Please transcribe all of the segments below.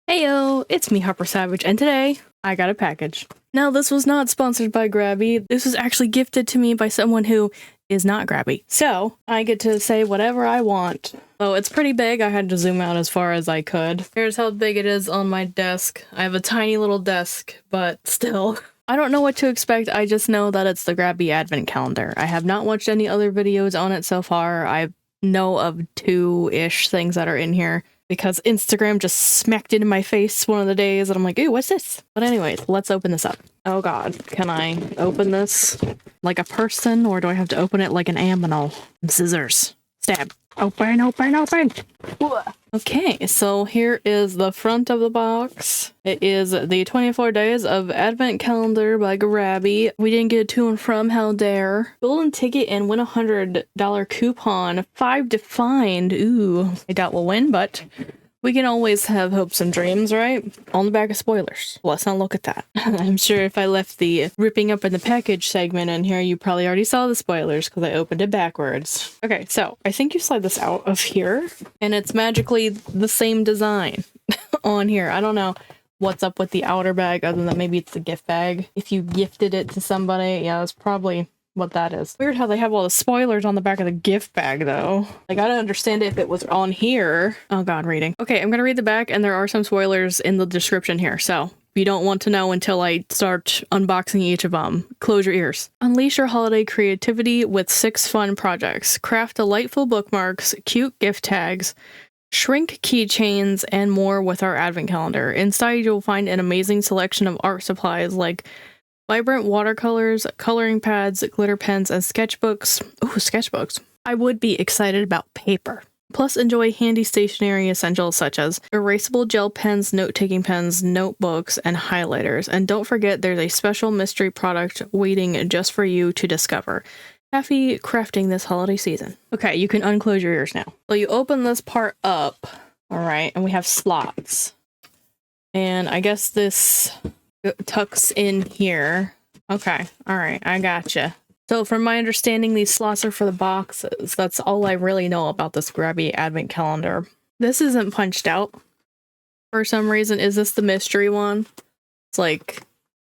Heyo, it's me, Harper Savage, and today I got a package. Now, this was not sponsored by Grabie. This was actually gifted to me by someone who is not Grabie. So, I get to say whatever I want. Oh, it's pretty big. I had to zoom out as far as I could. Here's how big it is on my desk. I have a tiny little desk, but still. I don't know what to expect. I just know that it's the Grabie Advent calendar. I have not watched any other videos on it so far. I know of 2-ish things that are in here, because Instagram just smacked it in my face one of the days, and I'm like, ooh, what's this? But anyways, let's open this up. Oh god, can I open this like a person, or do I have to open it like an aminal? Scissors. Stab. Open, open, open! Okay, so here is the front of the box. It is the 24 Days of Advent Calendar by Grabie. We didn't get a to and from, how dare. Golden ticket and win $100 coupon. 5 to find. Ooh, I doubt we'll win, but we can always have hopes and dreams, right? On the back of spoilers. Let's not look at that. I'm sure if I left the ripping up in the package segment in here, you probably already saw the spoilers because I opened it backwards. Okay, so I think you slide this out of here, and it's magically the same design on here. I don't know what's up with the outer bag other than maybe it's the gift bag. If you gifted it to somebody, yeah, that's probably what that is. Weird how they have all the spoilers on the back of the gift bag, though. Like, I don't understand if it was on here. Oh god, reading. Okay, I'm gonna read the back, and there are some spoilers in the description here, so if you don't want to know until I start unboxing each of them, close your ears. Unleash your holiday creativity with 6 fun projects. Craft delightful bookmarks, cute gift tags, shrink keychains, and more with our advent calendar. Inside, you'll find an amazing selection of art supplies like vibrant watercolors, coloring pads, glitter pens, and sketchbooks. Ooh, sketchbooks. I would be excited about paper. Plus, enjoy handy stationery essentials such as erasable gel pens, note-taking pens, notebooks, and highlighters. And don't forget, there's a special mystery product waiting just for you to discover. Happy crafting this holiday season. Okay, you can unclose your ears now. So you open this part up, all right, and we have slots. And I guess this tucks in here. Okay, all right, I gotcha. So from my understanding, these slots are for the boxes. That's all I really know about this Grabie Advent Calendar. This isn't punched out for some reason. Is this the mystery one? It's like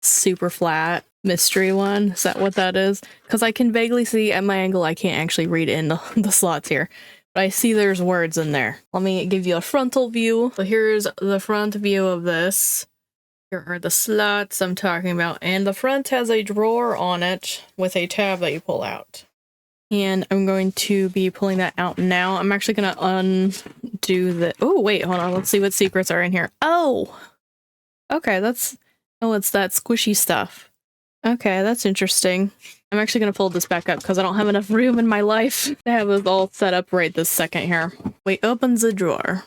super flat mystery one. Is that what that is? Because I can vaguely see at my angle, I can't actually read in the slots here. But I see there's words in there. Let me give you a frontal view. So here's the front view of this. Here are the slots I'm talking about, and the front has a drawer on it with a tab that you pull out. And I'm going to be pulling that out now. I'm actually going to undo the... Oh, wait, hold on. Let's see what secrets are in here. Oh! Okay, that's... Oh, it's that squishy stuff. Okay, that's interesting. I'm actually going to fold this back up because I don't have enough room in my life to have it all set up right this second here. We open the drawer.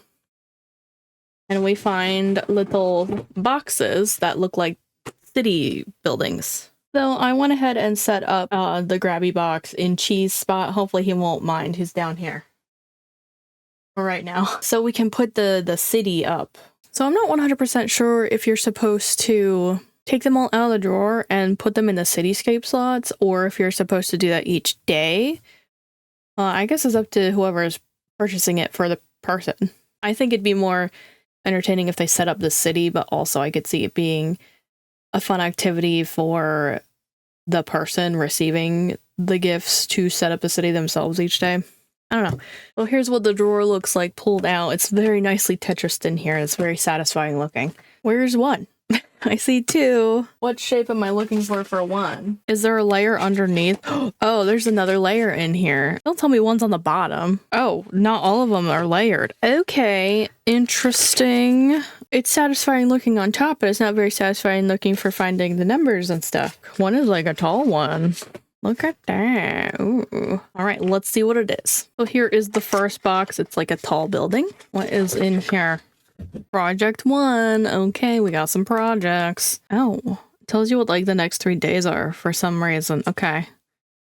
And we find little boxes that look like city buildings. So I went ahead and set up the Grabie box in Cheese spot. Hopefully he won't mind. He's down here right now. So we can put the city up. So I'm not 100% sure if you're supposed to take them all out of the drawer and put them in the cityscape slots, or if you're supposed to do that each day. I guess it's up to whoever is purchasing it for the person. I think it'd be more entertaining if they set up the city, but also I could see it being a fun activity for the person receiving the gifts to set up the city themselves each day. I don't know. Well, here's what the drawer looks like pulled out. It's very nicely Tetrised in here. It's very satisfying looking. Where's one? I see 2. What shape am I looking for 1? Is there a layer underneath? Oh, there's another layer in here. Don't tell me one's on the bottom. Oh, not all of them are layered. Okay, interesting. It's satisfying looking on top, but it's not very satisfying looking for finding the numbers and stuff. One is like a tall one. Look at that. Ooh. All right, let's see what it is. So here is the first box. It's like a tall building. What is in here? Project 1. Okay, we got some projects. Oh, it tells you what like the next 3 days are for some reason. Okay.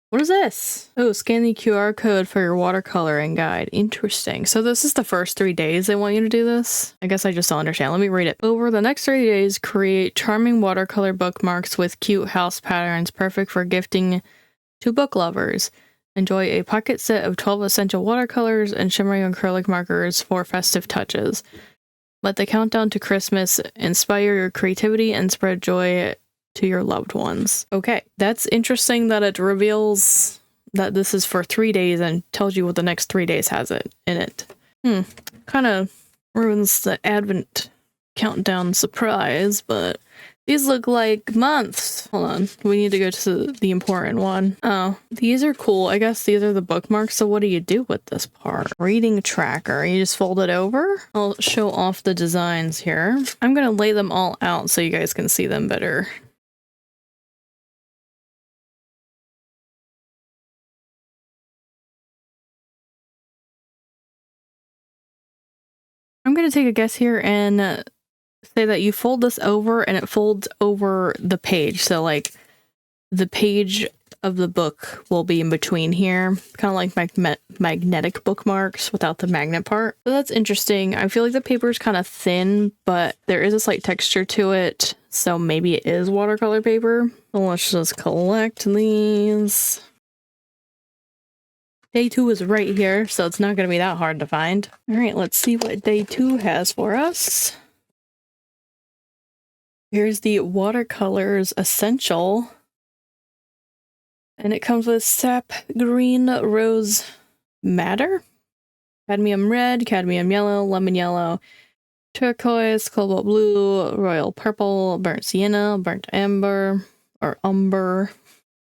What is this? Oh, scan the QR code for your watercoloring guide. Interesting. So this is the first 3 days they want you to do this? I guess I just don't understand. Let me read it. Over the next 3 days, create charming watercolor bookmarks with cute house patterns, perfect for gifting to book lovers. Enjoy a pocket set of 12 essential watercolors and shimmering acrylic markers for festive touches. Let the countdown to Christmas inspire your creativity and spread joy to your loved ones. Okay, that's interesting that it reveals that this is for 3 days and tells you what the next 3 days has it in it. Kind of ruins the Advent countdown surprise, but these look like months. Hold on, we need to go to the important one. Oh, these are cool. I guess these are the bookmarks. So what do you do with this part? Reading tracker. You just fold it over. I'll show off the designs here. I'm gonna lay them all out so you guys can see them better. I'm gonna take a guess here and say that you fold this over and it folds over the page. So like the page of the book will be in between here, kind of like magnetic bookmarks without the magnet part. So that's interesting. I feel like the paper is kind of thin, but there is a slight texture to it. So maybe it is watercolor paper. So let's just collect these. Day 2 is right here, so it's not going to be that hard to find. All right, let's see what day 2 has for us. Here's the Watercolors Essential. And it comes with sap green, rose madder, cadmium red, cadmium yellow, lemon yellow, turquoise, cobalt blue, royal purple, burnt sienna, burnt amber, or umber,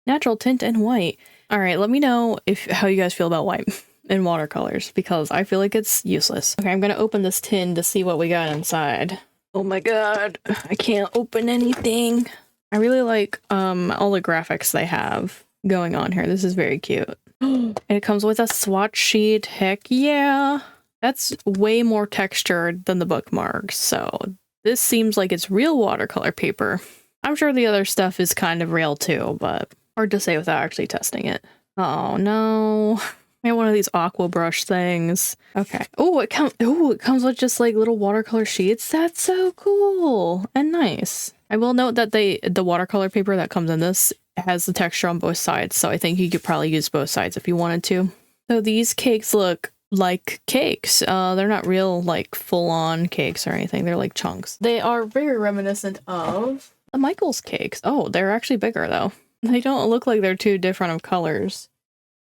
natural tint, and white. All right, let me know how you guys feel about white in watercolors, because I feel like it's useless. Okay, I'm gonna open this tin to see what we got inside. Oh my god, I can't open anything. I really like all the graphics they have going on here. This is very cute. And it comes with a swatch sheet. Heck yeah. That's way more textured than the bookmarks, so this seems like it's real watercolor paper. I'm sure the other stuff is kind of real too, but hard to say without actually testing it. Oh no. I have one of these aqua brush things. Okay. Oh, it comes with just like little watercolor sheets. That's so cool and nice. I will note that the watercolor paper that comes in this has the texture on both sides, so I think you could probably use both sides if you wanted to. So these cakes look like cakes. They're not real like full-on cakes or anything. They're like chunks. They are very reminiscent of the Michael's cakes. Oh, they're actually bigger though. They don't look like they're too different of colors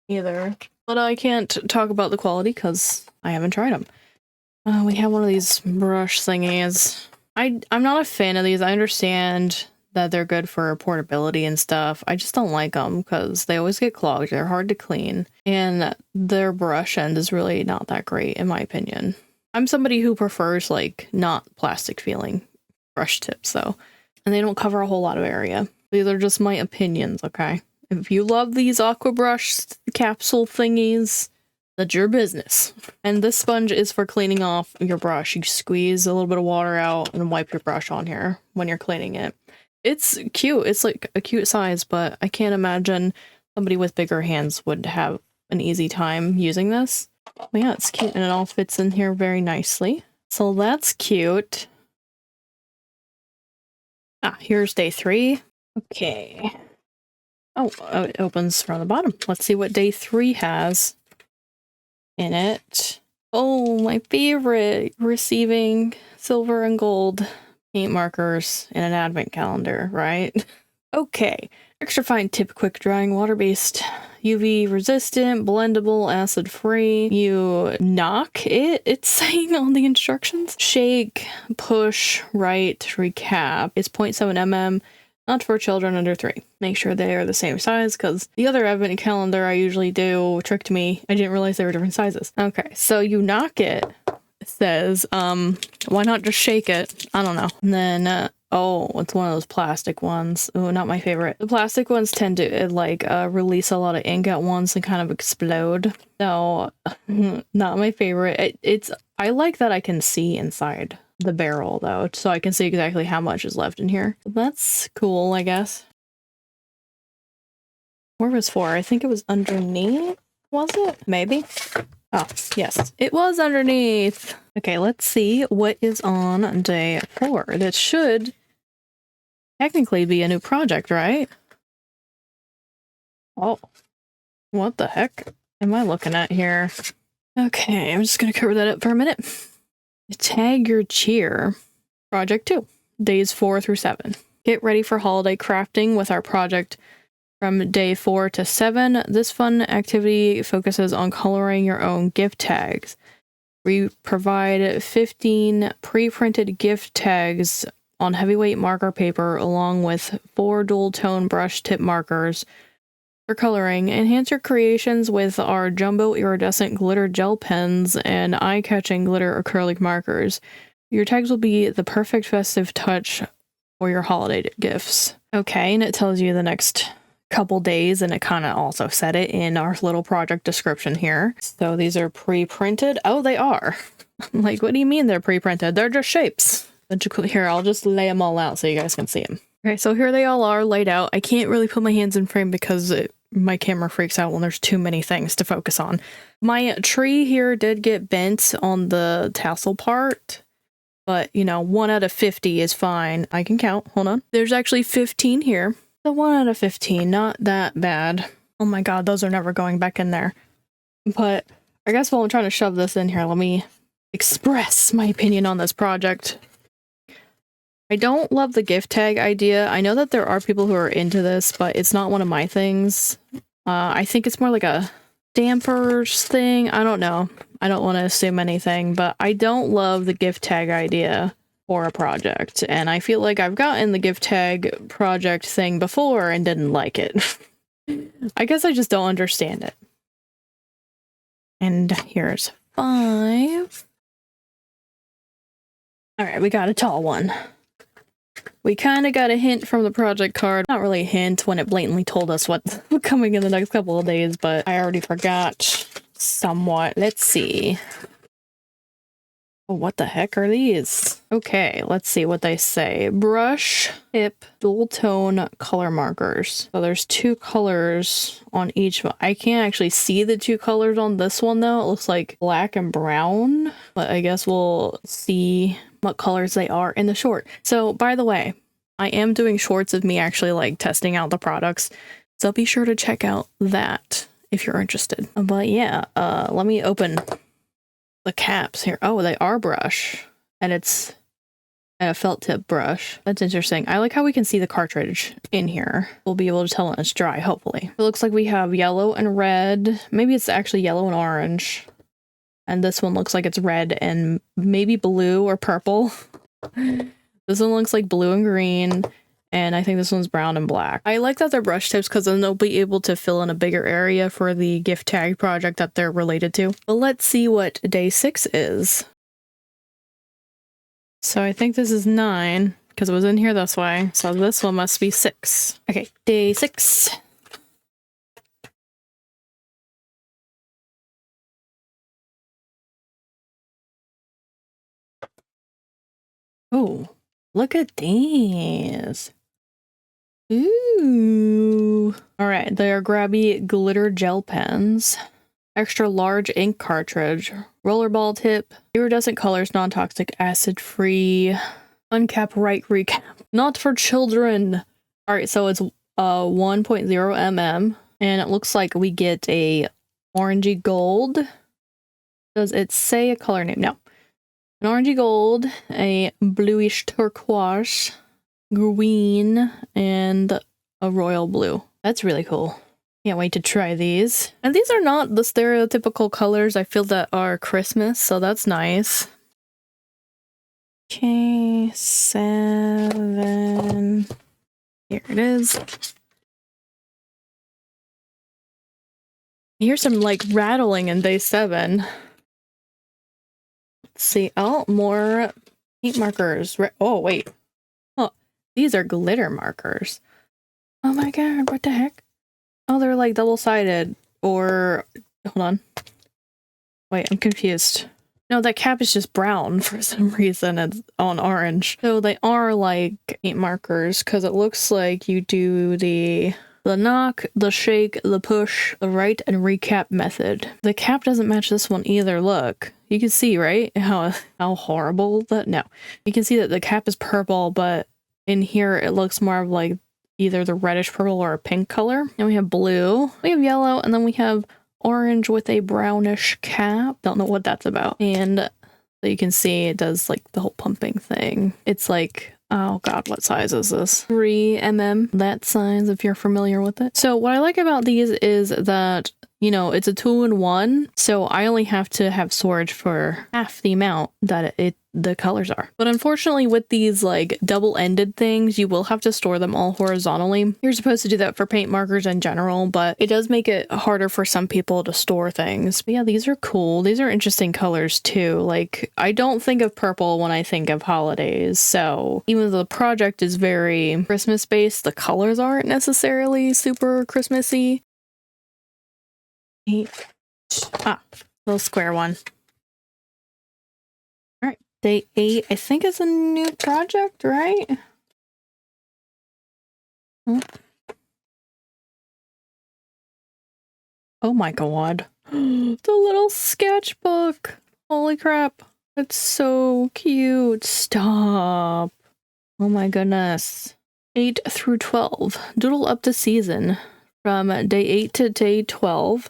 either. But I can't talk about the quality because I haven't tried them. We have one of these brush thingies. I'm not a fan of these. I understand that they're good for portability and stuff. I just don't like them because they always get clogged. They're hard to clean. And their brush end is really not that great in my opinion. I'm somebody who prefers like not plastic feeling brush tips though. And they don't cover a whole lot of area. These are just my opinions, okay? If you love these aqua brush capsule thingies, that's your business. And this sponge is for cleaning off your brush. You squeeze a little bit of water out and wipe your brush on here when you're cleaning it. It's cute. It's like a cute size, but I can't imagine somebody with bigger hands would have an easy time using this. But yeah, it's cute and it all fits in here very nicely. So that's cute. Ah, here's day 3. Okay. Oh, it opens from the bottom. Let's see what day 3 has in it. Oh, my favorite. Receiving silver and gold paint markers in an advent calendar, right? Okay. Extra fine tip, quick drying, water-based, UV resistant, blendable, acid free. You knock it, it's saying on the instructions. Shake, push, write, recap. It's 0.7 mm. Not for children under 3. Make sure they are the same size, because the other advent calendar I usually do tricked me. I didn't realize they were different sizes. Okay, so you knock it. It says, why not just shake it? I don't know. And then, oh, it's one of those plastic ones. Oh, not my favorite. The plastic ones tend to, release a lot of ink at once and kind of explode. So, not my favorite. I like that I can see inside the barrel though, so I can see exactly how much is left in here. That's cool, I guess. Where was 4? I think it was underneath. Was it? Maybe? Oh, yes. It was underneath. Okay, let's see what is on day 4. That should technically be a new project, right? Oh, what the heck am I looking at here? Okay, I'm just gonna cover that up for a minute. Tag your cheer. Project 2, days 4 through 7. Get ready for holiday crafting with our project from day 4 to 7. This fun activity focuses on coloring your own gift tags. We provide 15 pre-printed gift tags on heavyweight marker paper along with 4 dual-tone brush tip markers for coloring. Enhance your creations with our jumbo iridescent glitter gel pens and eye-catching glitter acrylic markers. Your tags will be the perfect festive touch for your holiday gifts. Okay, and it tells you the next couple days, and it kind of also said it in our little project description here. So these are pre-printed. Oh, they are. I'm like, what do you mean they're pre-printed? They're just shapes. Here, I'll just lay them all out so you guys can see them. Okay, so here they all are laid out. I can't really put my hands in frame because my camera freaks out when there's too many things to focus on. My tree here did get bent on the tassel part, but you know, 1 out of 50 is fine. I can count. Hold on. There's actually 15 here. The 1 out of 15, not that bad. Oh my god, those are never going back in there. But I guess while I'm trying to shove this in here, let me express my opinion on this project. I don't love the gift tag idea. I know that there are people who are into this, but it's not one of my things. I think it's more like a dampers thing. I don't know. I don't want to assume anything, but I don't love the gift tag idea for a project. And I feel like I've gotten the gift tag project thing before and didn't like it. I guess I just don't understand it. And here's 5. All right, we got a tall one. We kind of got a hint from the project card. Not really a hint when it blatantly told us what's coming in the next couple of days, but I already forgot somewhat. Let's see. Oh, what the heck are these? Okay, let's see what they say. Brush, tip, dual tone color markers. So there's 2 colors on each one. I can't actually see the 2 colors on this one though. It looks like black and brown, but I guess we'll see what colors they are in the short. So by the way, I am doing shorts of me actually like testing out the products. So be sure to check out that if you're interested. But yeah, let me open the caps here. Oh, they are brush, and it's a felt tip brush. That's interesting. I like how we can see the cartridge in here. We'll be able to tell when it's dry, hopefully. It looks like we have yellow and red. Maybe it's actually yellow and orange. And this one looks like it's red and maybe blue or purple. This one looks like blue and green. And I think this one's brown and black. I like that they're brush tips because then they'll be able to fill in a bigger area for the gift tag project that they're related to. But let's see what day 6 is. So I think this is 9 because it was in here this way. So this one must be 6. Okay, day 6. Oh, look at these. Ooh. All right, they are Grabie glitter gel pens. Extra large ink cartridge. Rollerball tip. Iridescent colors, non-toxic, acid-free. Uncap right recap. Not for children. All right, so it's 1.0 mm. And it looks like we get a orangey gold. Does it say a color name? No. An orangey gold, a bluish turquoise, green, and a royal blue. That's really cool. Can't wait to try these. And these are not the stereotypical colors I feel that are Christmas, so that's nice. Okay, 7. Here it is. Here's some like rattling in day 7. Let's see. Oh, more paint markers. Oh, wait. Oh, these are glitter markers. Oh my god, what the heck? Oh, they're like double-sided. Or, hold on. Wait, I'm confused. No, that cap is just brown for some reason. It's on orange. So they are like paint markers because it looks like you do the knock, the shake, the push, the write, and recap method. The cap doesn't match this one either. Look, you can see, right? How horrible that. No, you can see that the cap is purple, but in here it looks more of like either the reddish purple or a pink color. And we have blue, we have yellow, and then we have orange with a brownish cap. Don't know what that's about. And So you can see it does like the whole pumping thing. It's like, oh god, what size is this? 3 mm, that size, if you're familiar with it. So what I like about these is that, you know, it's a 2-in-1, so I only have to have storage for half the amount that the colors are. But unfortunately with these like double-ended things, you will have to store them all horizontally. You're supposed to do that for paint markers in general, but it does make it harder for some people to store things. But yeah, these are cool. These are interesting colors too. Like, I don't think of purple when I think of holidays, so even though the project is very Christmas based, the colors aren't necessarily super Christmassy. Little square one. All right, day 8, I think is a new project, right? Oh my god. The little sketchbook. Holy crap. It's so cute. Stop. Oh my goodness. 8 through 12. Doodle up the season. From day 8 to day 12.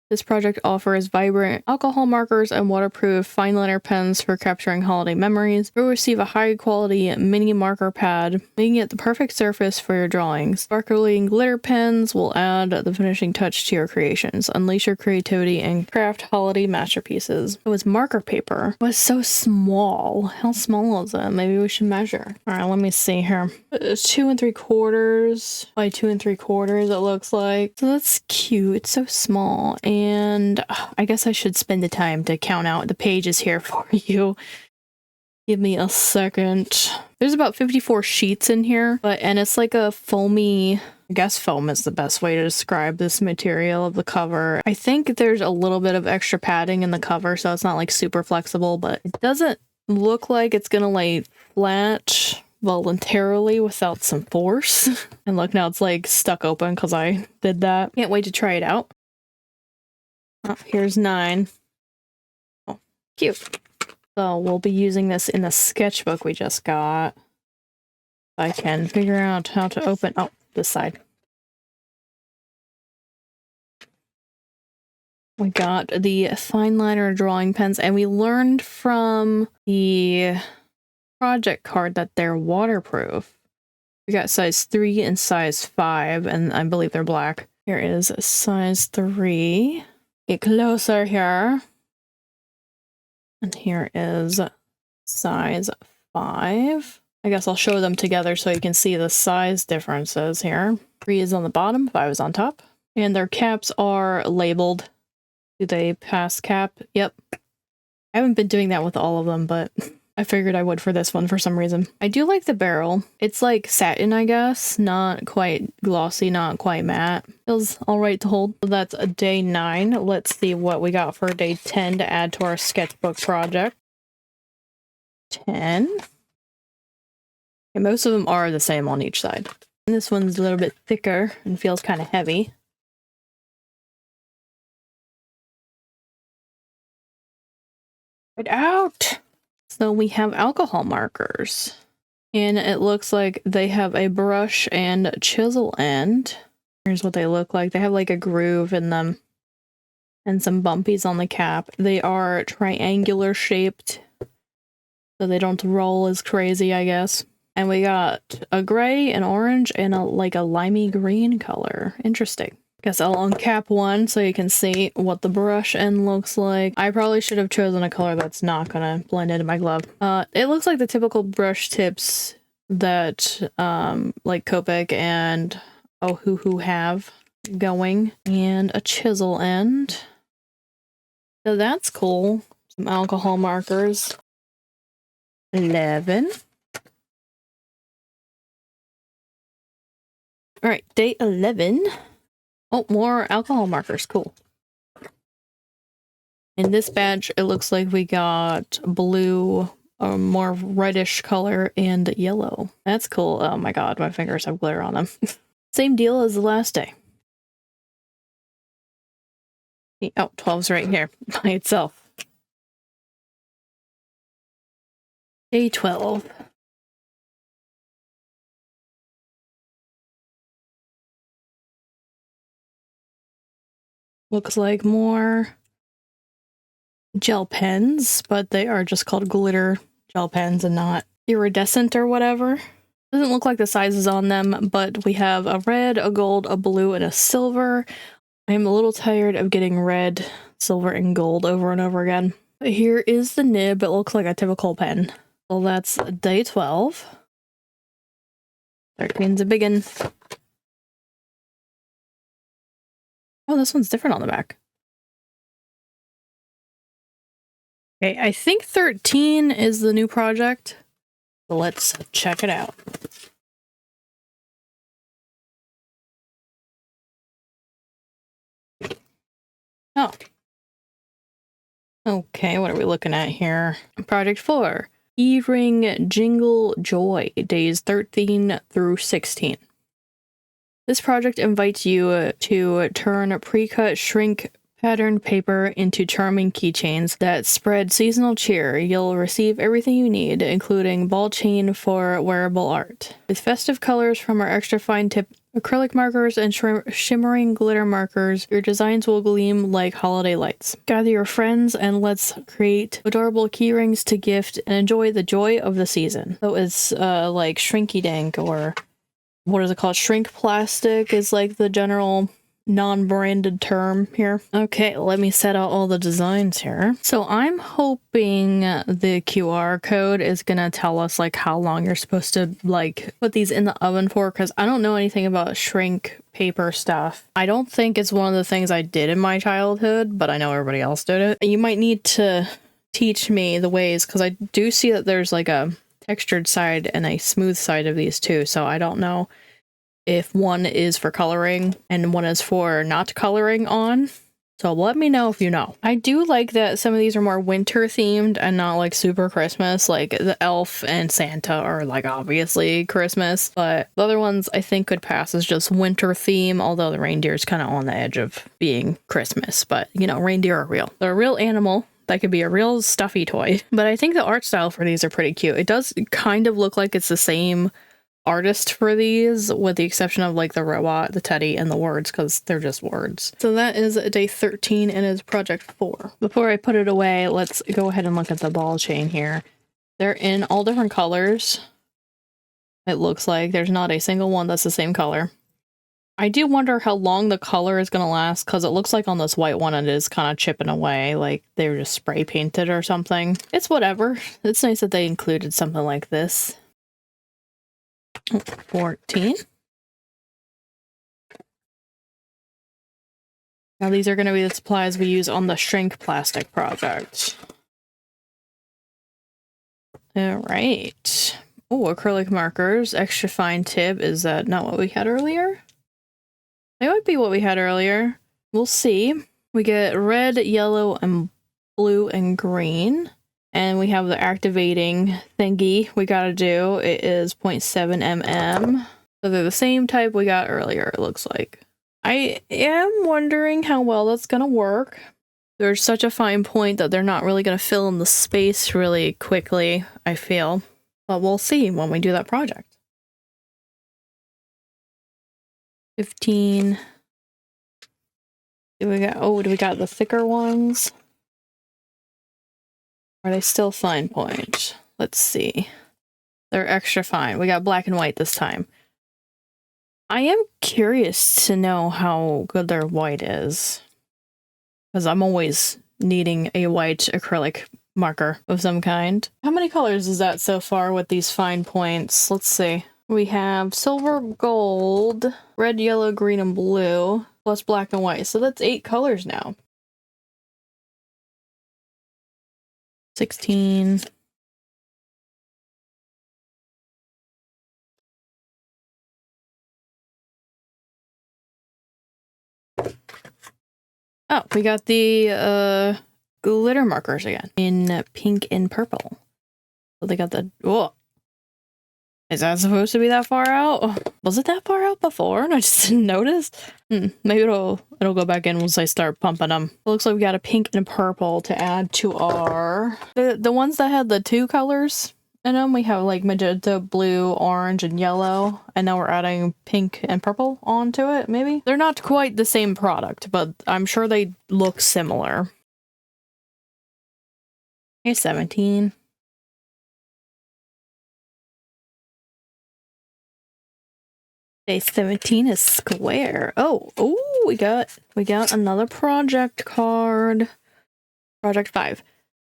This project offers vibrant alcohol markers and waterproof fine liner pens for capturing holiday memories. You'll receive a high-quality mini marker pad, making it the perfect surface for your drawings. Sparkling glitter pens will add the finishing touch to your creations. Unleash your creativity and craft holiday masterpieces. Oh, it's marker paper. It was so small. How small is it? Maybe we should measure. All right, let me see here. 2 3/4 by 2 3/4, it looks like. So that's cute. It's so small. And I guess I should spend the time to count out the pages here for you. Give me a second. There's about 54 sheets in here, and it's like a foamy, I guess foam is the best way to describe this material of the cover. I think there's a little bit of extra padding in the cover, so it's not like super flexible, but it doesn't look like it's gonna lay flat voluntarily without some force. And look, now it's like stuck open because I did that. Can't wait to try it out. Oh, here's 9. Oh, cute. So we'll be using this in the sketchbook we just got. I can figure out how to open, oh, this side. We got the fine liner drawing pens, and we learned from the project card that they're waterproof. We got size 3 and size 5, and I believe they're black. Here is a size 3. Get closer here. And here is size 5. I guess I'll show them together so you can see the size differences here. 3 is on the bottom, 5 is on top. And their caps are labeled. Do they pass cap? Yep. I haven't been doing that with all of them, but I figured I would for this one for some reason. I do like the barrel. It's like satin, I guess. Not quite glossy, not quite matte. Feels alright to hold. So that's a day 9. Let's see what we got for day 10 to add to our sketchbook project. 10. And most of them are the same on each side. And this one's a little bit thicker and feels kind of heavy. Get out! So we have alcohol markers. And it looks like they have a brush and chisel end. Here's what they look like. They have like a groove in them. And some bumpies on the cap. They are triangular shaped. So they don't roll as crazy, I guess. And we got a gray, an orange, and like a limey green color. Interesting. Guess I'll uncap one so you can see what the brush end looks like. I probably should have chosen a color that's not gonna blend into my glove. It looks like the typical brush tips that like Copic and Ohuhu have going. And a chisel end. So that's cool. Some alcohol markers. 11. All right, day 11. Oh, more alcohol markers. Cool. In this batch, it looks like we got blue, a more reddish color, and yellow. That's cool. Oh my god, my fingers have glitter on them. Same deal as the last day. Oh, 12's right here by itself. Day 12. Looks like more gel pens, but they are just called glitter gel pens and not iridescent or whatever. Doesn't look like the sizes on them, but we have a red, a gold, a blue, and a silver. I'm a little tired of getting red, silver, and gold over and over again. Here is the nib. It looks like a typical pen. Well, that's day 12. 13's a big one. Oh, this one's different on the back. Okay, I think 13 is the new project. So let's check it out. Oh. Okay, what are we looking at here? Project 4. E-Ring Jingle Joy, days 13 through 16. This project invites you to turn pre-cut shrink patterned paper into charming keychains that spread seasonal cheer. You'll receive everything you need, including ball chain for wearable art. With festive colors from our extra fine tip acrylic markers and shimmering glitter markers, your designs will gleam like holiday lights. Gather your friends and let's create adorable key rings to gift and enjoy the joy of the season. So it's like Shrinky Dank, or what is it called? Shrink plastic is like the general non-branded term here. Okay, let me set out all the designs here. So I'm hoping the QR code is gonna tell us like how long you're supposed to like put these in the oven for, because I don't know anything about shrink paper stuff. I don't think it's one of the things I did in my childhood, but I know everybody else did it. You might need to teach me the ways, because I do see that there's like a textured side and a smooth side of these two, so I don't know if one is for coloring and one is for not coloring on. So let me know if you know. I do like that some of these are more winter themed and not like super Christmas. Like the elf and Santa are like obviously Christmas, but the other ones I think could pass as just winter theme, although the reindeer is kind of on the edge of being Christmas. But you know, reindeer are real. They're a real animal. That could be a real stuffy toy. But I think the art style for these are pretty cute. It does kind of look like it's the same artist for these, with the exception of like the robot, the teddy, and the words, because they're just words. So that is day 13 and is project 4. Before I put it away, let's go ahead and look at the ball chain here. They're in all different colors. It looks like there's not a single one that's the same color. I do wonder how long the color is going to last, because it looks like on this white one it is kind of chipping away, like they were just spray painted or something. It's whatever. It's nice that they included something like this. 14. Now these are going to be the supplies we use on the shrink plastic project. All right. Oh, acrylic markers, extra fine tip. Is that not what we had earlier? They might be what we had earlier. We'll see. We get red, yellow, and blue and green. And we have the activating thingy we gotta do. It is 0.7 mm. So they're the same type we got earlier, it looks like. I am wondering how well that's gonna work. There's such a fine point that they're not really gonna fill in the space really quickly, I feel. But we'll see when we do that project. 15. Do we got the thicker ones? Are they still fine point? Let's see. They're extra fine. We got black and white this time. I am curious to know how good their white is, because I'm always needing a white acrylic marker of some kind. How many colors is that so far with these fine points? Let's see. We have silver, gold, red, yellow, green, and blue, plus black and white. So that's 8 colors now. 16. Oh, we got the glitter markers again in pink and purple. So they got the, whoa. Is that supposed to be that far out? Was it that far out before and I just didn't notice? Maybe it'll go back in once I start pumping them. It looks like we got a pink and a purple to add to our... The ones that had the 2 colors in them, we have like magenta, blue, orange, and yellow. And now we're adding pink and purple onto it, maybe? They're not quite the same product, but I'm sure they look similar. Here's 17. Day 17 is square. Oh, we got another project card. Project 5.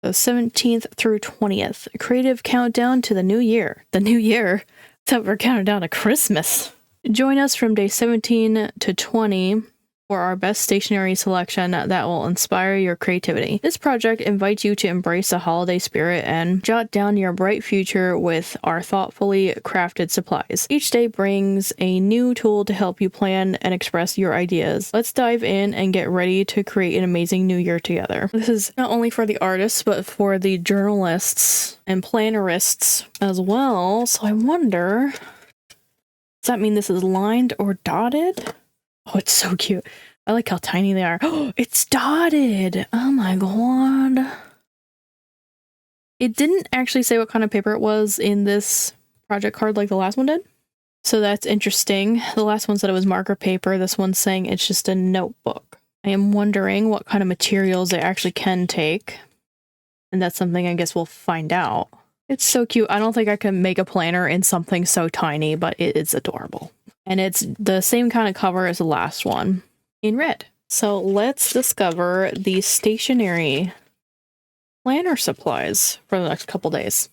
So 17th through 20th. A creative countdown to the new year. The new year? I thought we're counting down to Christmas. Join us from day 17 to 20 for our best stationery selection that will inspire your creativity. This project invites you to embrace the holiday spirit and jot down your bright future with our thoughtfully crafted supplies. Each day brings a new tool to help you plan and express your ideas. Let's dive in and get ready to create an amazing new year together. This is not only for the artists, but for the journalists and plannerists as well. So I wonder, does that mean this is lined or dotted? Oh, it's so cute. I like how tiny they are. Oh, it's dotted. Oh my god. It didn't actually say what kind of paper it was in this project card like the last one did. So that's interesting. The last one said it was marker paper. This one's saying it's just a notebook. I am wondering what kind of materials they actually can take. And that's something I guess we'll find out. It's so cute. I don't think I can make a planner in something so tiny, but it is adorable. And it's the same kind of cover as the last one in red. So let's discover the stationery planner supplies for the next couple days.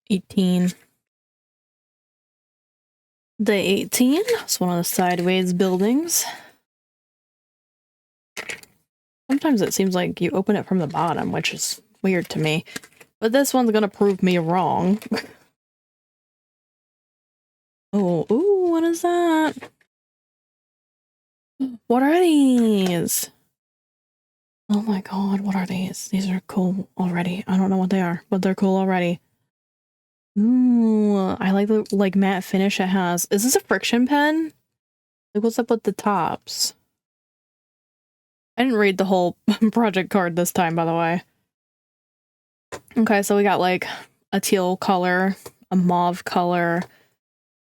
18. Day 18 is one of the sideways buildings. Sometimes it seems like you open it from the bottom, which is weird to me. But this one's gonna prove me wrong. Oh, ooh, what is that? What are these? Oh my god, what are these? These are cool already. I don't know what they are, but they're cool already. Ooh, I like the matte finish it has. Is this a friction pen? Like, what's up with the tops? I didn't read the whole project card this time, by the way. Okay, so we got like a teal color, a mauve color,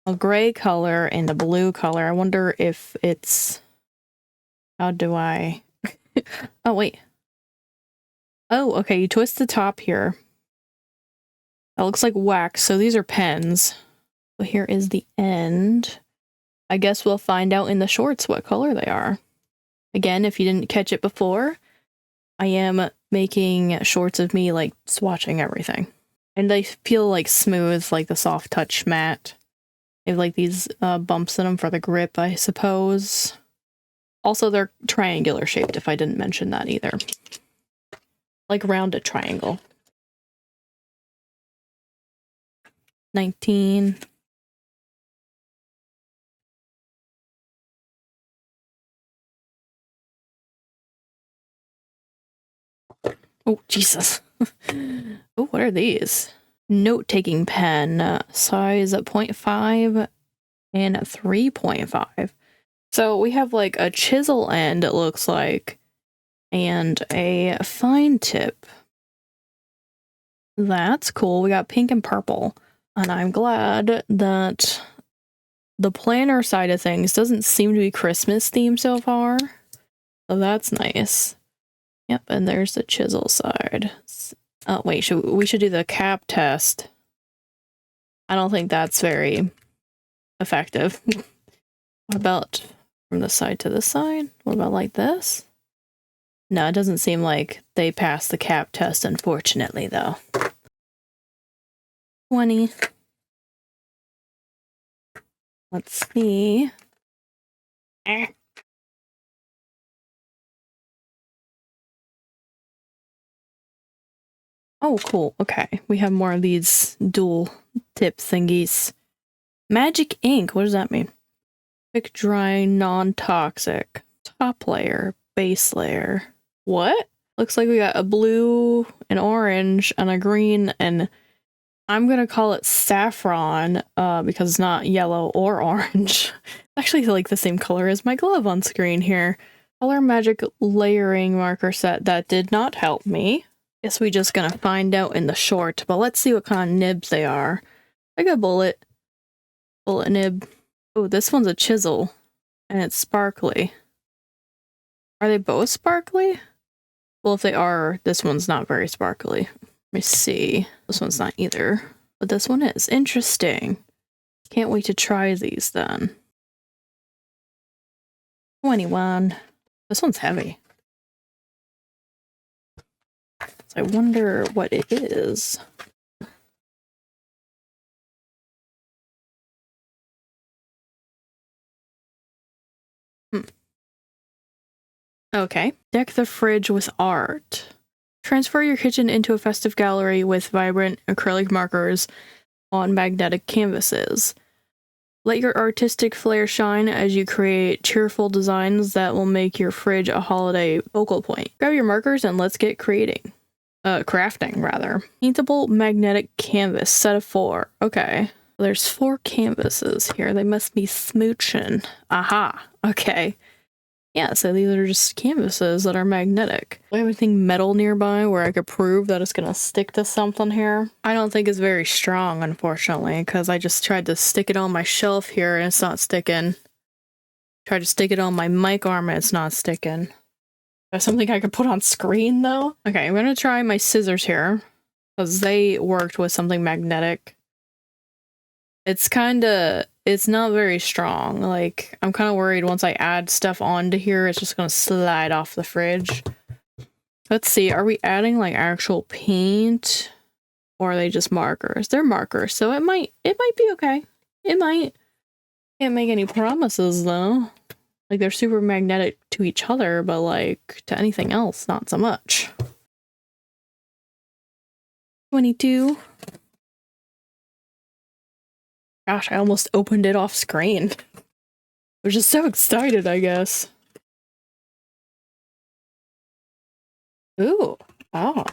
a gray color, and a blue color. I wonder if it's... How do I... Oh, wait. Oh, okay, you twist the top here. That looks like wax, so these are pens. So here is the end. I guess we'll find out in the shorts what color they are. Again, if you didn't catch it before, I am making shorts of me, like, swatching everything. And they feel, like, smooth, like the soft touch matte. They have, like, these bumps in them for the grip, I suppose. Also, they're triangular shaped, if I didn't mention that either. Like, rounded triangle. 19. Oh, Jesus. Oh, what are these? Note-taking pen, size 0.5 and 3.5. So we have like a chisel end, it looks like, and a fine tip. That's cool. We got pink and purple. And I'm glad that the planner side of things doesn't seem to be Christmas themed so far. So that's nice. Yep, and there's the chisel side. Oh, wait, we should do the cap test. I don't think that's very effective. What about from the side to the side? What about like this? No, it doesn't seem like they passed the cap test, unfortunately, though. 20. Let's see. Oh, cool. Okay, we have more of these dual tip thingies. Magic ink, what does that mean? Quick dry, non-toxic. Top layer, base layer. What? Looks like we got a blue, an orange, and a green, and I'm gonna call it saffron, because it's not yellow or orange. Actually, like the same color as my glove on screen here. Color Magic layering marker set. That did not help me. Guess we just gonna find out in the short, but let's see what kind of nibs they are. Like a bullet nib. Oh, this one's a chisel, and it's sparkly. Are they both sparkly? Well, if they are, this one's not very sparkly. Let me see. This one's not either. But this one is. Interesting. Can't wait to try these then. 21. This one's heavy. So I wonder what it is. Okay. Deck the fridge with art. Transfer your kitchen into a festive gallery with vibrant acrylic markers on magnetic canvases. Let your artistic flair shine as you create cheerful designs that will make your fridge a holiday focal point. Grab your markers and let's get crafting rather. Paintable magnetic canvas, set of 4. Okay. There's 4 canvases here. They must be smooching. Aha. Okay. Yeah, so these are just canvases that are magnetic. Do I have anything metal nearby where I could prove that it's gonna stick to something here? I don't think it's very strong, unfortunately, because I just tried to stick it on my shelf here and it's not sticking. Tried to stick it on my mic arm and it's not sticking. That's something I could put on screen, though? Okay, I'm gonna try my scissors here, because they worked with something magnetic. It's not very strong. Like, I'm kind of worried once I add stuff onto here, it's just gonna slide off the fridge. Let's see, are we adding like actual paint? Or are they just markers? They're markers, so it might be okay. It might. Can't make any promises though. Like, they're super magnetic to each other, but like to anything else, not so much. 22. Gosh, I almost opened it off screen. I was just so excited, I guess. Ooh. Oh.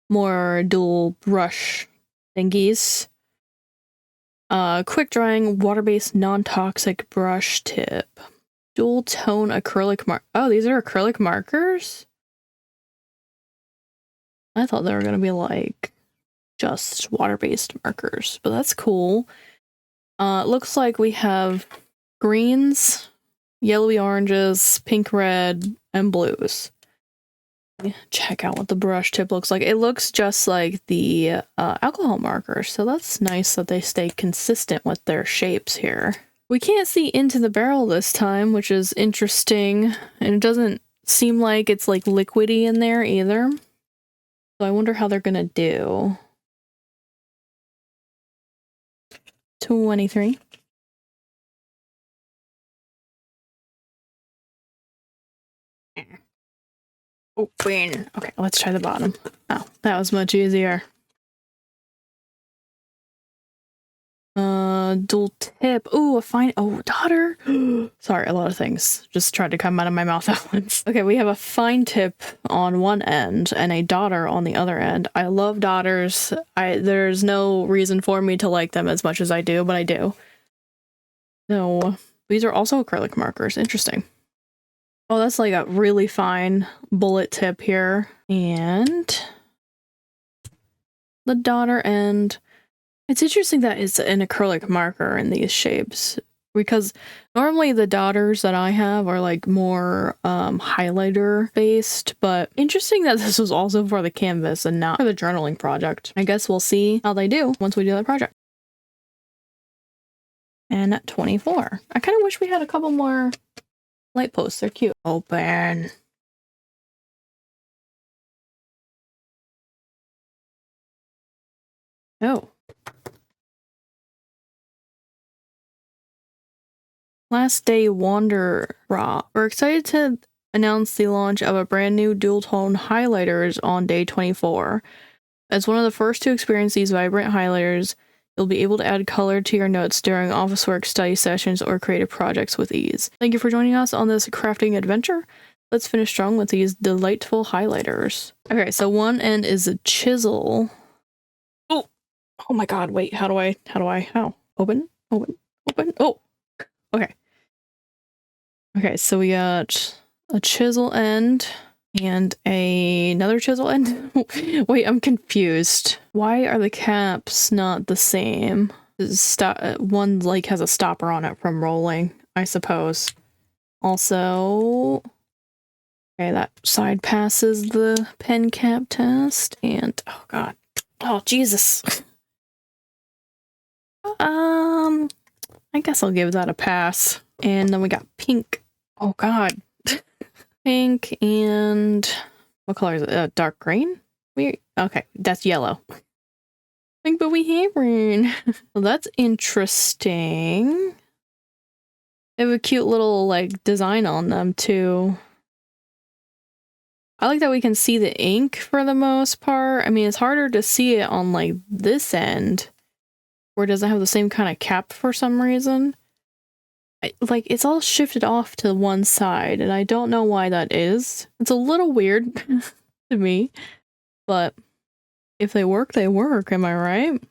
More dual brush thingies. Quick drying, water-based, non-toxic brush tip. Dual tone acrylic oh, these are acrylic markers? I thought they were gonna be like just water-based markers, but that's cool. Looks like we have greens, yellowy oranges, pink red, and blues. Check out what the brush tip looks like. It looks just like the alcohol markers, so that's nice that they stay consistent with their shapes here. We can't see into the barrel this time, which is interesting, and it doesn't seem like it's like liquidy in there either. So I wonder how they're gonna do. 23. Open. Okay, let's try the bottom. Oh, that was much easier. Dual tip. Ooh, a fine. Oh, daughter. Sorry, a lot of things just tried to come out of my mouth at once. Okay, we have a fine tip on one end and a daughter on the other end. I love daughters. There's no reason for me to like them as much as I do, but I do. So these are also acrylic markers. Interesting. Oh, that's like a really fine bullet tip here. And the daughter end. It's interesting that it's an acrylic marker in these shapes, because normally the daughters that I have are like more highlighter based, but interesting that this was also for the canvas and not for the journaling project. I guess we'll see how they do once we do that project. And at 24. I kind of wish we had a couple more light posts. They're cute. Open. Oh. Last Day Wander Raw. We're excited to announce the launch of a brand new dual tone highlighters on day 24. As one of the first to experience these vibrant highlighters, you'll be able to add color to your notes during office work, study sessions, or creative projects with ease. Thank you for joining us on this crafting adventure. Let's finish strong with these delightful highlighters. Okay, so one end is a chisel. Oh my god, wait, how? Open? Oh, okay. Okay, so we got a chisel end and another chisel end. Wait, I'm confused. Why are the caps not the same? One like has a stopper on it from rolling, I suppose. Also, Okay, that side passes the pen cap test, and oh god. Oh, Jesus. I guess I'll give that a pass. And then we got pink. Oh god. Pink and what color is it? Dark green? Okay, that's yellow. Pink, but we have green. Well, that's interesting. They have a cute little like design on them too. I like that we can see the ink for the most part. I mean, it's harder to see it on like this end where it doesn't have the same kind of cap for some reason. Like, it's all shifted off to one side, and I don't know why that is. It's a little weird to me, but if they work, they work, am I right?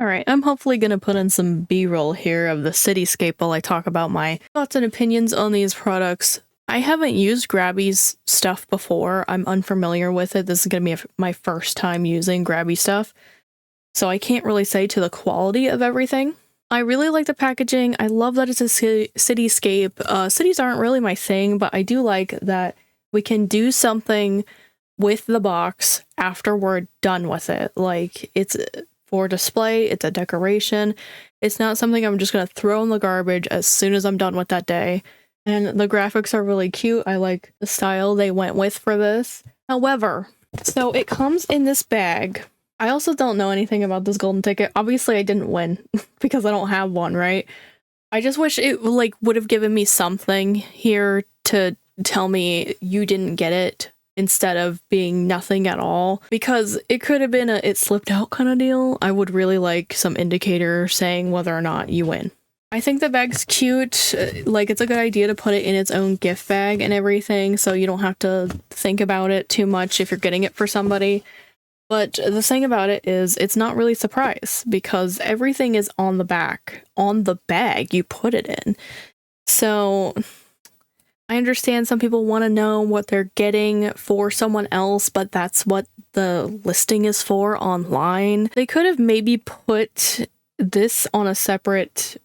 Alright, I'm hopefully gonna put in some B-roll here of the cityscape while I talk about my thoughts and opinions on these products. I haven't used Grabie's stuff before. I'm unfamiliar with it. This is gonna be my first time using Grabie stuff, so I can't really say to the quality of everything. I really like the packaging. I love that it's a cityscape. Cities aren't really my thing, but I do like that we can do something with the box after we're done with it. Like, it's for display, it's a decoration. It's not something I'm just gonna throw in the garbage as soon as I'm done with that day. And the graphics are really cute. I like the style they went with for this. However, so it comes in this bag. I also don't know anything about this golden ticket. Obviously, I didn't win because I don't have one, right? I just wish it like would have given me something here to tell me you didn't get it instead of being nothing at all, because it could have been a it slipped out kind of deal. I would really like some indicator saying whether or not you win. I think the bag's cute. Like, it's a good idea to put it in its own gift bag and everything, so you don't have to think about it too much if you're getting it for somebody. But the thing about it is it's not really a surprise because everything is on the back, on the bag you put it in. So I understand some people want to know what they're getting for someone else, but that's what the listing is for online. They could have maybe put this on a separate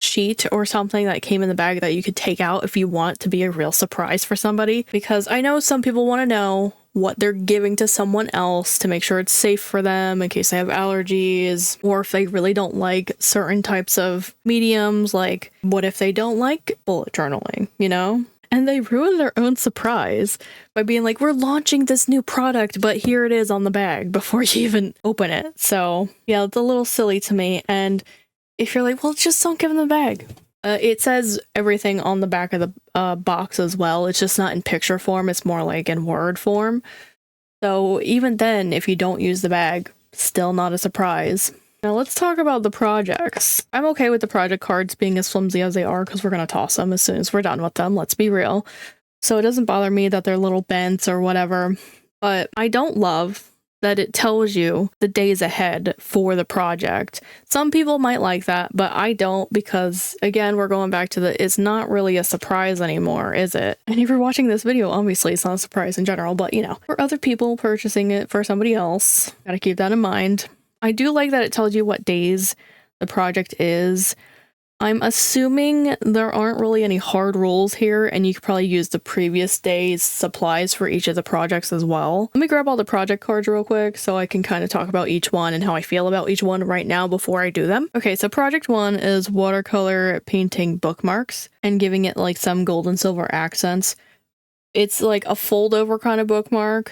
sheet or something that came in the bag that you could take out if you want it to be a real surprise for somebody, because I know some people want to know what they're giving to someone else to make sure it's safe for them in case they have allergies, or if they really don't like certain types of mediums. Like, what if they don't like bullet journaling, you know? And they ruin their own surprise by being like, we're launching this new product, but here it is on the bag before you even open it. So yeah, it's a little silly to me. And if you're like, well, just don't give them the bag. It says everything on the back of the box as well. It's just not in picture form. It's more like in word form. So even then, if you don't use the bag, still not a surprise. Now let's talk about the projects. I'm okay with the project cards being as flimsy as they are because we're going to toss them as soon as we're done with them. Let's be real. So it doesn't bother me that they're little bents or whatever. But I don't love that it tells you the days ahead for the project. Some people might like that, but I don't, because again, we're going back to it's not really a surprise anymore, is it? And if you're watching this video, obviously it's not a surprise in general, but you know, for other people purchasing it for somebody else, gotta keep that in mind. I do like that it tells you what days the project is. I'm assuming there aren't really any hard rules here, and you could probably use the previous day's supplies for each of the projects as well. Let me grab all the project cards real quick so I can kind of talk about each one and how I feel about each one right now before I do them. Okay, so project 1 is watercolor painting bookmarks and giving it like some gold and silver accents. It's like a fold over kind of bookmark.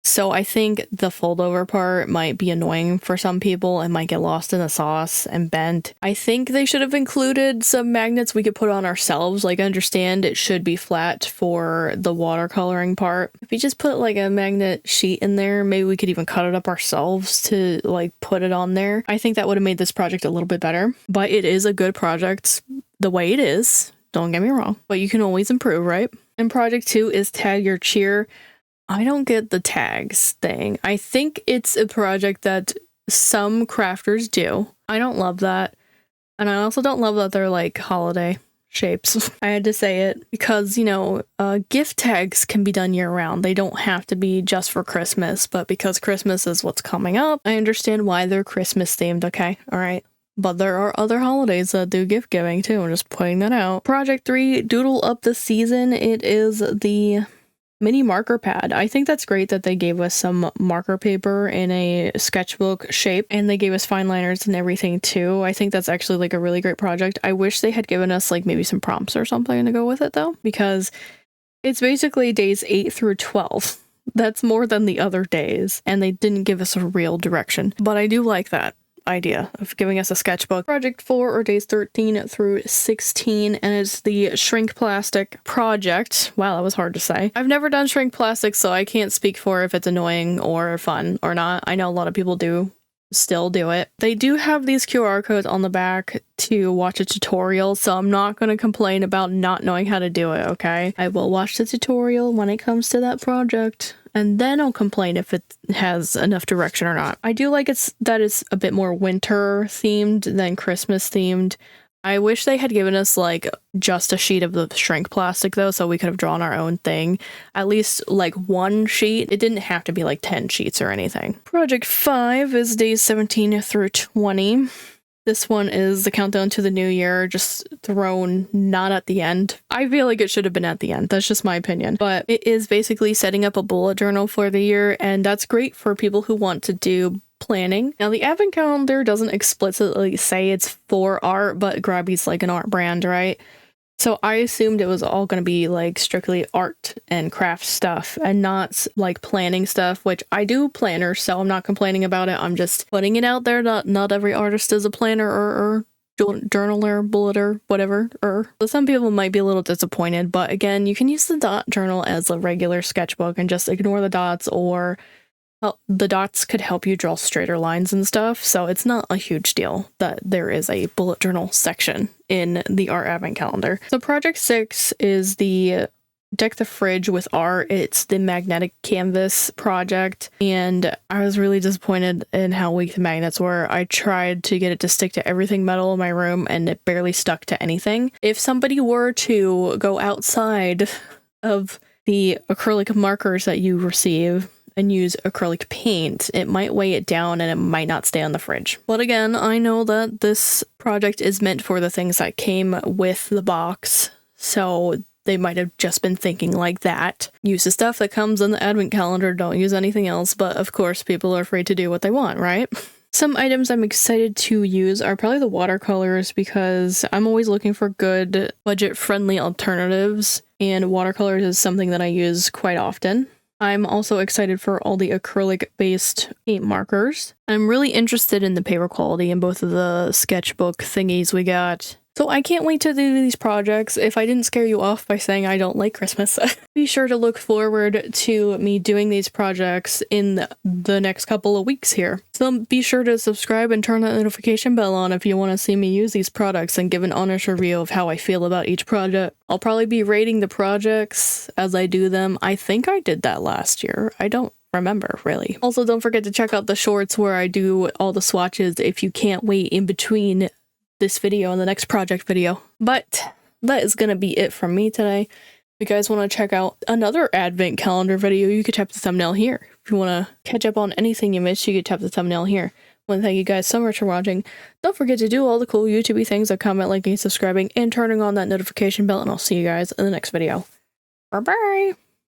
So I think the fold over part might be annoying for some people and might get lost in the sauce and bent. I think they should have included some magnets we could put on ourselves. Like, I understand it should be flat for the watercoloring part. If you just put like a magnet sheet in there, maybe we could even cut it up ourselves to like put it on there. I think that would have made this project a little bit better, but it is a good project the way it is. Don't get me wrong, but you can always improve, right? And project 2 is tag your cheer. I don't get the tags thing. I think it's a project that some crafters do. I don't love that. And I also don't love that they're like holiday shapes. I had to say it because, you know, gift tags can be done year round. They don't have to be just for Christmas, but because Christmas is what's coming up, I understand why they're Christmas themed. Okay. All right. But there are other holidays that do gift giving too. I'm just pointing that out. Project 3, Doodle Up the Season. It is the mini marker pad. I think that's great that they gave us some marker paper in a sketchbook shape, and they gave us fine liners and everything too. I think that's actually like a really great project. I wish they had given us like maybe some prompts or something to go with it though, because it's basically days 8 through 12. That's more than the other days, and they didn't give us a real direction. But I do like that idea of giving us a sketchbook. Project 4 or days 13 through 16, and it's the shrink plastic project. Wow, that was hard to say. I've never done shrink plastic, so I can't speak for if it's annoying or fun or not. I know a lot of people do still do it. They do have these QR codes on the back to watch a tutorial, so I'm not going to complain about not knowing how to do it, okay? I will watch the tutorial when it comes to that project, and then I'll complain if it has enough direction or not. I do like that it's a bit more winter themed than Christmas themed. I wish they had given us like just a sheet of the shrink plastic though, so we could have drawn our own thing. At least like one sheet. It didn't have to be like 10 sheets or anything. Project 5 is days 17 through 20. This one is the countdown to the new year, just thrown not at the end. I feel like it should have been at the end. That's just my opinion. But it is basically setting up a bullet journal for the year, and that's great for people who want to do planning. Now, the advent calendar doesn't explicitly say it's for art, but Grabie's like an art brand, right? So I assumed it was all going to be like strictly art and craft stuff and not like planning stuff, which I do planners, so I'm not complaining about it. I'm just putting it out there that not every artist is a planner or journaler, bulleter, whatever. So some people might be a little disappointed, but again, you can use the dot journal as a regular sketchbook and just ignore the dots, or the dots could help you draw straighter lines and stuff, so it's not a huge deal that there is a bullet journal section in the art advent calendar. So project 6 is the deck the fridge with art. It's the magnetic canvas project, and I was really disappointed in how weak the magnets were. I tried to get it to stick to everything metal in my room, and it barely stuck to anything. If somebody were to go outside of the acrylic markers that you receive and use acrylic paint, it might weigh it down and it might not stay on the fridge. But again, I know that this project is meant for the things that came with the box, so they might have just been thinking like that. Use the stuff that comes in the advent calendar, don't use anything else, but of course people are afraid to do what they want, right? Some items I'm excited to use are probably the watercolors, because I'm always looking for good budget-friendly alternatives, and watercolors is something that I use quite often. I'm also excited for all the acrylic-based paint markers. I'm really interested in the paper quality in both of the sketchbook thingies we got. So I can't wait to do these projects. If I didn't scare you off by saying I don't like Christmas, be sure to look forward to me doing these projects in the next couple of weeks here. So be sure to subscribe and turn that notification bell on if you want to see me use these products and give an honest review of how I feel about each project. I'll probably be rating the projects as I do them. I think I did that last year. I don't remember, really. Also, don't forget to check out the shorts where I do all the swatches if you can't wait in between this video and the next project video. But that is gonna be it from me today. If you guys want to check out another advent calendar video, you could tap the thumbnail here. If you want to catch up on anything you missed, you could tap the thumbnail here. I want to thank you guys so much for watching. Don't forget to do all the cool YouTube things like comment, liking, subscribing, and turning on that notification bell, and I'll see you guys in the next video. Bye bye.